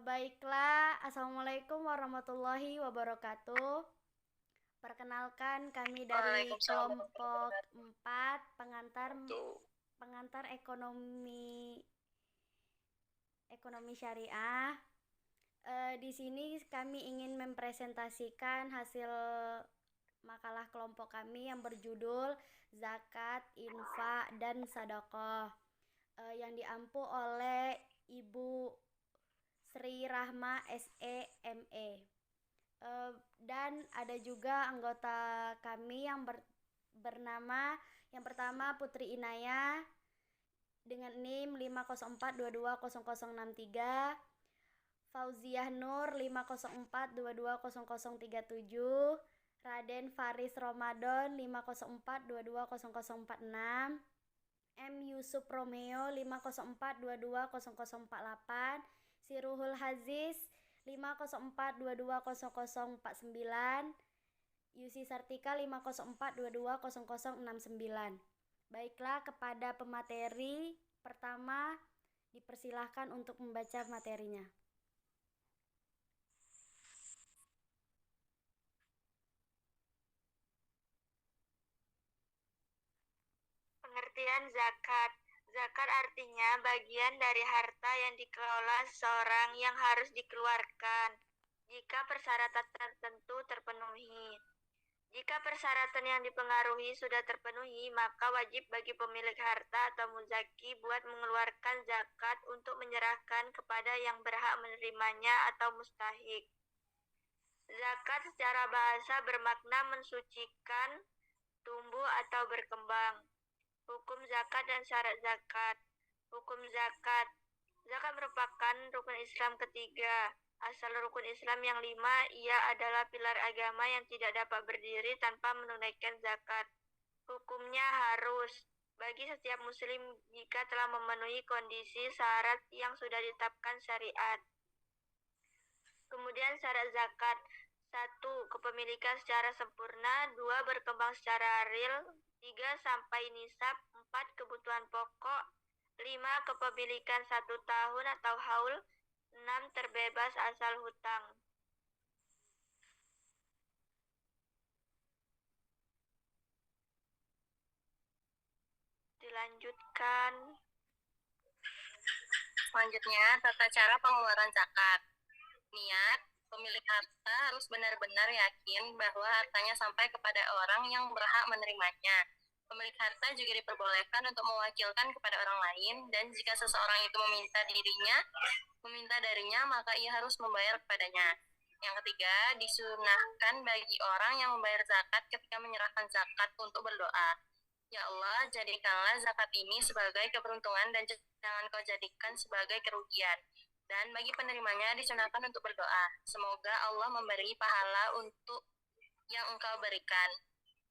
Baiklah, Assalamualaikum warahmatullahi wabarakatuh. Perkenalkan, kami dari Waalaikumsalam warahmatullahi kelompok 4 pengantar wabarakatuh. pengantar ekonomi syariah. Di sini kami ingin mempresentasikan hasil makalah kelompok kami yang berjudul Zakat, Infak, dan Sedekah, yang diampu oleh Ibu Sri Rahma SEME. Dan ada juga anggota kami yang bernama yang pertama Putri Inaya dengan NIM 504220063, Fauziah Nur 504220037, Raden Faris Ramadan 504220046, M Yusuf Romeo 504220048, Siruhul Haziz 504220049, Yusi Sartika 504220069. Baiklah, kepada pemateri pertama dipersilahkan untuk membaca materinya. Pengertian zakat. Zakat artinya bagian dari harta yang dikelola seseorang yang harus dikeluarkan jika persyaratan tertentu terpenuhi. Jika persyaratan yang dipengaruhi sudah terpenuhi, maka wajib bagi pemilik harta atau muzaki buat mengeluarkan zakat untuk menyerahkan kepada yang berhak menerimanya atau mustahik. Zakat secara bahasa bermakna mensucikan, tumbuh atau berkembang. Hukum zakat dan syarat zakat. Hukum zakat. Zakat merupakan rukun Islam ketiga. Asal rukun Islam yang 5, ia adalah pilar agama yang tidak dapat berdiri tanpa menunaikan zakat. Hukumnya harus bagi setiap muslim jika telah memenuhi kondisi syarat yang sudah ditetapkan syariat. Kemudian syarat zakat. 1. Kepemilikan secara sempurna. 2. Berkembang secara real. 3. Sampai nisab. 4. Kebutuhan pokok. 5. Kepemilikan 1 tahun atau haul. 6. Terbebas asal hutang. Dilanjutkan. Selanjutnya, tata cara pengeluaran zakat. Niat, pemilik harta harus benar-benar yakin bahwa hartanya sampai kepada orang yang berhak menerimanya. Pemilik harta juga diperbolehkan untuk mewakilkan kepada orang lain, dan jika seseorang itu meminta darinya, maka ia harus membayar kepadanya. Yang ketiga, disunahkan bagi orang yang membayar zakat ketika menyerahkan zakat untuk berdoa. Ya Allah, jadikanlah zakat ini sebagai keberuntungan dan jangan kau jadikan sebagai kerugian. Dan bagi penerimanya disunahkan untuk berdoa. Semoga Allah memberi pahala untuk yang engkau berikan,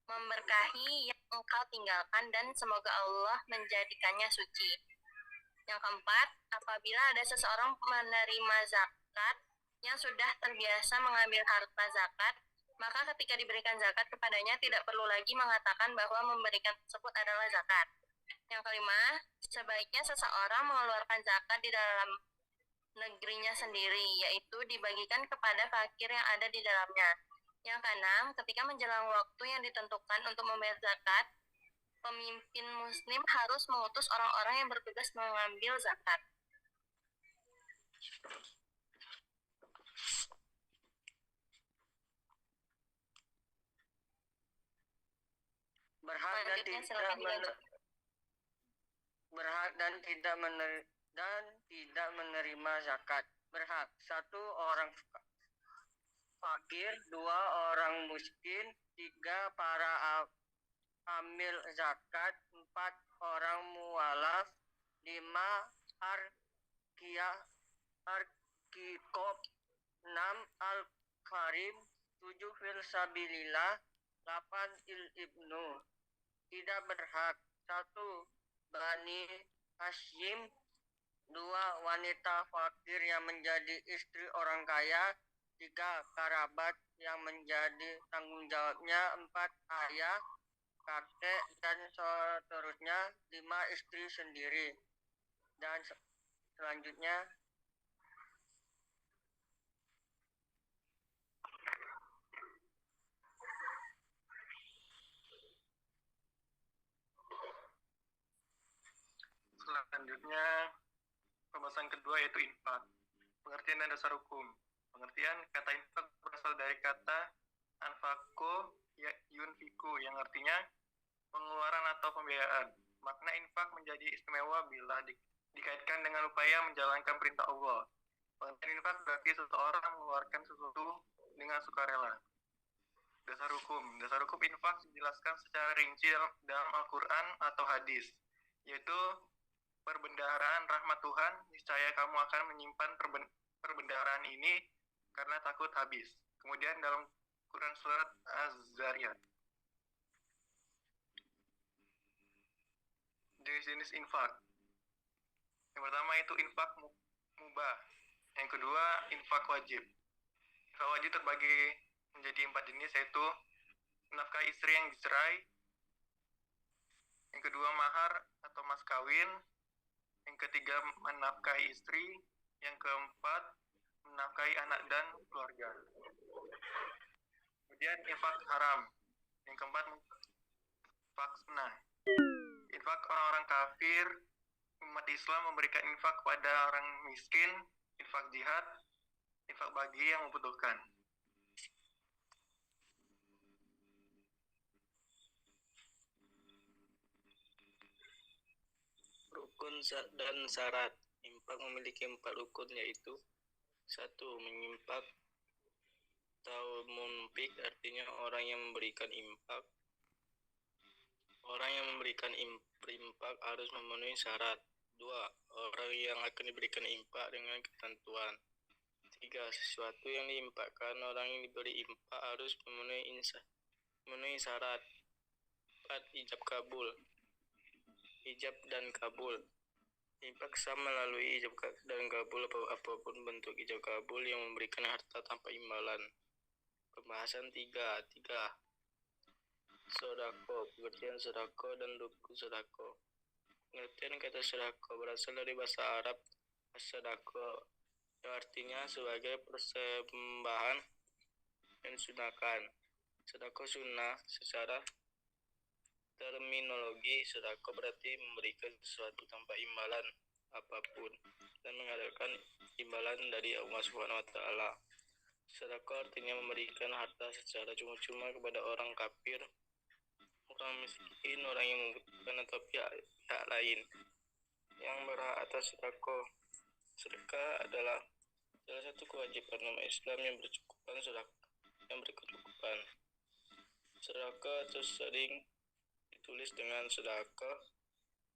memberkahi yang engkau tinggalkan, dan semoga Allah menjadikannya suci. Yang keempat, apabila ada seseorang menerima zakat yang sudah terbiasa mengambil harta zakat, maka ketika diberikan zakat kepadanya tidak perlu lagi mengatakan bahwa memberikan tersebut adalah zakat. Yang kelima, sebaiknya seseorang mengeluarkan zakat di dalam negerinya sendiri, yaitu dibagikan kepada fakir yang ada di dalamnya. Yang keenam, ketika menjelang waktu yang ditentukan untuk membayar zakat, pemimpin muslim harus mengutus orang-orang yang bertugas mengambil zakat. Berhak dan tidak menerima zakat. Berhak. 1. Orang fakir. 2. Orang miskin. 3. Para amil zakat. 4. Orang mualaf. 5. Arkikob. 6. Al-Karim. 7. Filsabilillah. 8. Il-Ibnu. Tidak berhak. 1. Bani Hashim. 2. Wanita fakir yang menjadi istri orang kaya. 3. Kerabat yang menjadi tanggung jawabnya. 4. Ayah, kakek, dan seterusnya. 5. Istri sendiri. Dan selanjutnya, Selanjutnya, pembahasan kedua yaitu infak. Pengertian dan dasar hukum. Pengertian kata infak berasal dari kata anfako yunfiku yang artinya pengeluaran atau pembiayaan. Makna infak menjadi istimewa bila dikaitkan dengan upaya menjalankan perintah Allah. Pengertian infak berarti seseorang mengeluarkan sesuatu dengan sukarela. Dasar hukum infak dijelaskan secara rinci dalam Al-Quran atau hadis, yaitu perbendaharaan rahmat Tuhan, niscaya kamu akan menyimpan perbendaharaan ini karena takut habis. Kemudian dalam Quran surat Az-Zariyat. Jenis-jenis infak. Yang pertama itu infak mubah. Yang kedua infak wajib. Infak wajib terbagi menjadi 4 jenis, yaitu nafkah istri yang dicerai. Yang kedua mahar atau mas kawin. Yang ketiga menafkahi istri. Yang keempat menafkahi anak dan keluarga. Kemudian infak haram. Yang keempat infak sunnah. Infak orang-orang kafir, umat Islam memberikan infak kepada orang miskin, infak jihad, infak bagi yang membutuhkan. Rukun dan syarat. Infak memiliki 4 rukun, yaitu 1. Menyimpak atau munfik, artinya orang yang memberikan infak. Orang yang memberikan infak harus memenuhi syarat. 2. Orang yang akan diberikan infak dengan ketentuan. 3. Sesuatu yang diinfakkan orang yang diberi infak harus memenuhi syarat. 4. Ijab dan kabul. Infak sah melalui ijab dan kabul apapun bentuk ijab kabul yang memberikan harta tanpa imbalan. Pembahasan 3. Sodako. Pengertian sodako dan rukun sodako. Pengertian kata sodako berasal dari bahasa Arab as-sodako, yang artinya sebagai persembahan dan sunahkan. Sodako sunnah. Secara terminologi, sodako berarti memberikan sesuatu tanpa imbalan apapun dan mengharapkan imbalan dari Allah SWT. Sodako artinya memberikan harta secara cuma-cuma kepada orang kafir, orang miskin, orang yang membutuhkan, atau pihak lain yang berhak atas sodako. Sedekah adalah salah satu kewajiban umat Islam yang berkecukupan. Sedekah atau sering ditulis dengan sedekah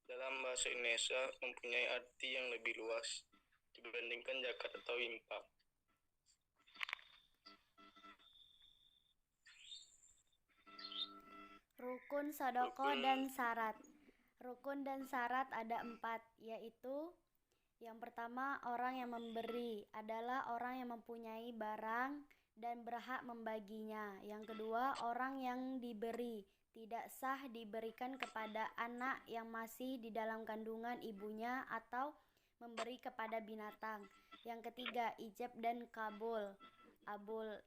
dalam bahasa Indonesia mempunyai arti yang lebih luas dibandingkan zakat atau infak. Rukun, sodako, dan syarat. Rukun dan syarat ada 4, yaitu yang pertama, orang yang memberi adalah orang yang mempunyai barang dan berhak membaginya. Yang kedua, orang yang diberi tidak sah diberikan kepada anak yang masih di dalam kandungan ibunya atau memberi kepada binatang. Yang ketiga, ijab dan kabul.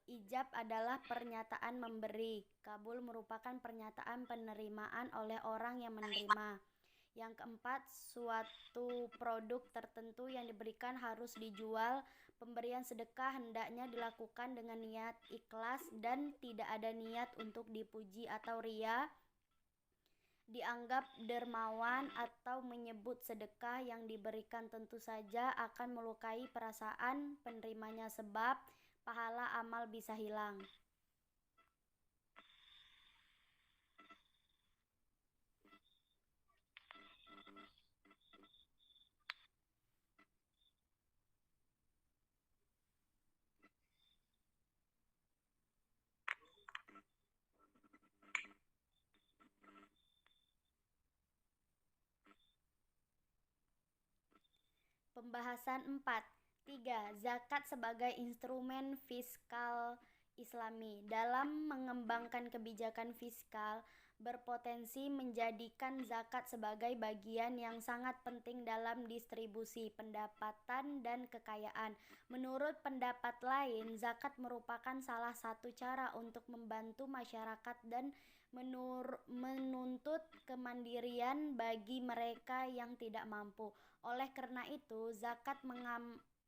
Ijab adalah pernyataan memberi. Kabul merupakan pernyataan penerimaan oleh orang yang menerima. Yang keempat, suatu produk tertentu yang diberikan harus dijual. Pemberian sedekah hendaknya dilakukan dengan niat ikhlas dan tidak ada niat untuk dipuji atau ria, dianggap dermawan, atau menyebut sedekah yang diberikan tentu saja akan melukai perasaan penerimanya sebab pahala amal bisa hilang. Pembahasan 4. 3. Zakat sebagai instrumen fiskal Islami. Dalam mengembangkan kebijakan fiskal, berpotensi menjadikan zakat sebagai bagian yang sangat penting dalam distribusi pendapatan dan kekayaan. Menurut pendapat lain, zakat merupakan salah satu cara untuk membantu masyarakat dan menuntut kemandirian bagi mereka yang tidak mampu. Oleh karena itu, zakat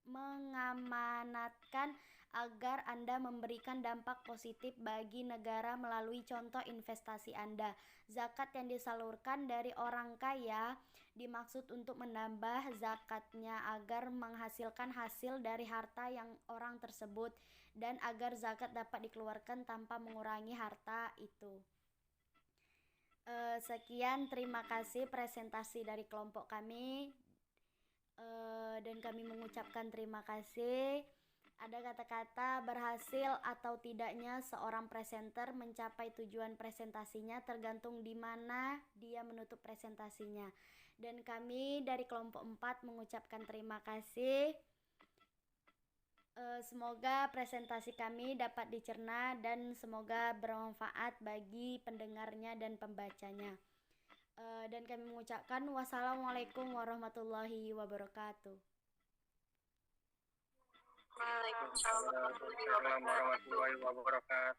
mengamanatkan agar Anda memberikan dampak positif bagi negara melalui contoh investasi Anda. Zakat yang disalurkan dari orang kaya dimaksud untuk menambah zakatnya agar menghasilkan hasil dari harta yang orang tersebut dan agar zakat dapat dikeluarkan tanpa mengurangi harta itu. Sekian, terima kasih presentasi dari kelompok kami. Dan kami mengucapkan terima kasih. Ada kata-kata berhasil atau tidaknya seorang presenter mencapai tujuan presentasinya tergantung di mana dia menutup presentasinya. Dan kami dari kelompok 4 mengucapkan terima kasih. Semoga presentasi kami dapat dicerna dan semoga bermanfaat bagi pendengarnya dan pembacanya. Dan kami mengucapkan wassalamualaikum warahmatullahi wabarakatuh. Waalaikumsalam warahmatullahi wabarakatuh.